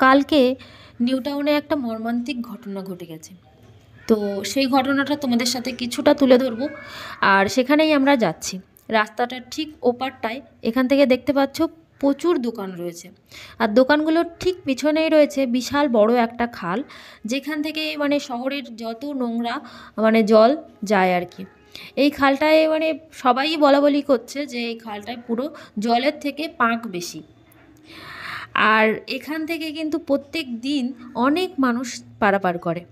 কালকে নিউ টাউনে একটা মর্মান্তিক ঘটনা ঘটে গেছে। তো সেই ঘটনাটা তোমাদের সাথে কিছুটা তুলে ধরবো, আর সেখানেই আমরা যাচ্ছি। রাস্তাটার ঠিক ওপারটায় এখান থেকে দেখতে পাচ্ছ প্রচুর দোকান রয়েছে, আর দোকানগুলোর ঠিক পিছনেই রয়েছে বিশাল বড় একটা খাল, যেখান থেকে মানে শহরের যত নোংরা জল যায় আর কি। এই খালটায় সবাই বলা বলি করছে যে এই খালটায় পুরো জলের থেকে পাঁক বেশি। আর এখান থেকে কিন্তু প্রত্যেক দিন অনেক মানুষ পারাপার করে।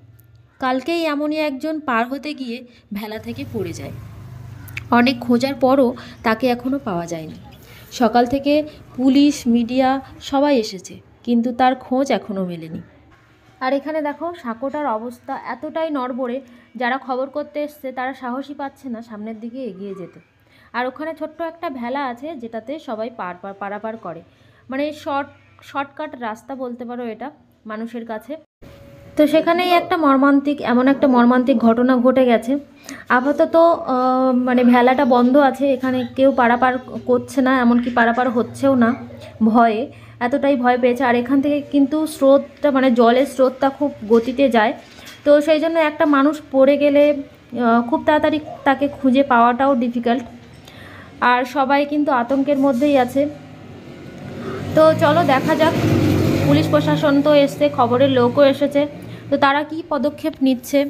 কালকেই এমনই একজন পার হতে গিয়ে ভেলা থেকে পড়ে যায়। অনেক খোঁজার পরও তাকে এখনও পাওয়া যায়নি। সকাল থেকে পুলিশ, মিডিয়া সবাই এসেছে, কিন্তু তার খোঁজ এখনও মেলেনি। আর এখানে দেখো সাঁকোটার অবস্থা এতটাই নড়বড়ে, যারা খবর করতে এসছে তারা সাহসই পাচ্ছে না সামনের দিকে এগিয়ে যেতে। আর ওখানে ছোট্ট একটা ভেলা আছে যেটাতে সবাই পারাপার করে, শর্টকাট রাস্তা বলতে পারো এটা মানুষের কাছে। তো সেখানেই এমন একটা মর্মান্তিক ঘটনা ঘটে গেছে। আপাতত ভেলাটা বন্ধ আছে, এখানে কেউ পারাপার করছে না, এমনকি পারাপার হচ্ছেও না ভয়ে, এতটাই ভয় পেয়েছে। আর এখান থেকে কিন্তু স্রোতটা জলের স্রোতটা খুব গতিতে যায়, তো সেই জন্য একটা মানুষ পড়ে গেলে খুব তাড়াতাড়ি তাকে খুঁজে পাওয়াটাও ডিফিকাল্ট। আর সবাই কিন্তু আতঙ্কের মধ্যেই আছে। তো চলো দেখা যাক, পুলিশ প্রশাসন তো এসছে, খবরের লোকও এসেছে, তো তারা কি পদক্ষেপ নিচ্ছে।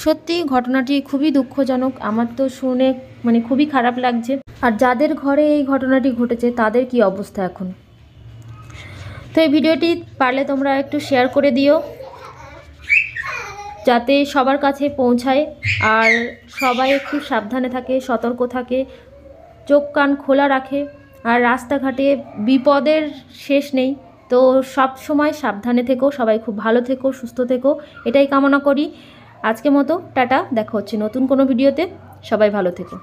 সত্যি ঘটনাটি খুবই দুঃখজনক, আমার তো শুনে খুবই খারাপ লাগছে। আর যাদের ঘরে এই ঘটনাটি ঘটেছে তাদের কি অবস্থা এখন। তো এই ভিডিওটি পারলে তোমরা একটু শেয়ার করে দিও, যাতে সবার কাছে পৌঁছায়, আর সবাই একটু সাবধানে থাকে, সতর্ক থাকে, চোখ কান খোলা রাখে। আর রাস্তাঘাটে বিপদের শেষ নেই, তো সব সময় সাবধানে থেকো, সবাই খুব ভালো থেকো, সুস্থ থেকো, এটাই কামনা করি। আজকের মতো টাটা, দেখা হচ্ছে নতুন কোনো ভিডিওতে। সবাই ভালো থেকো।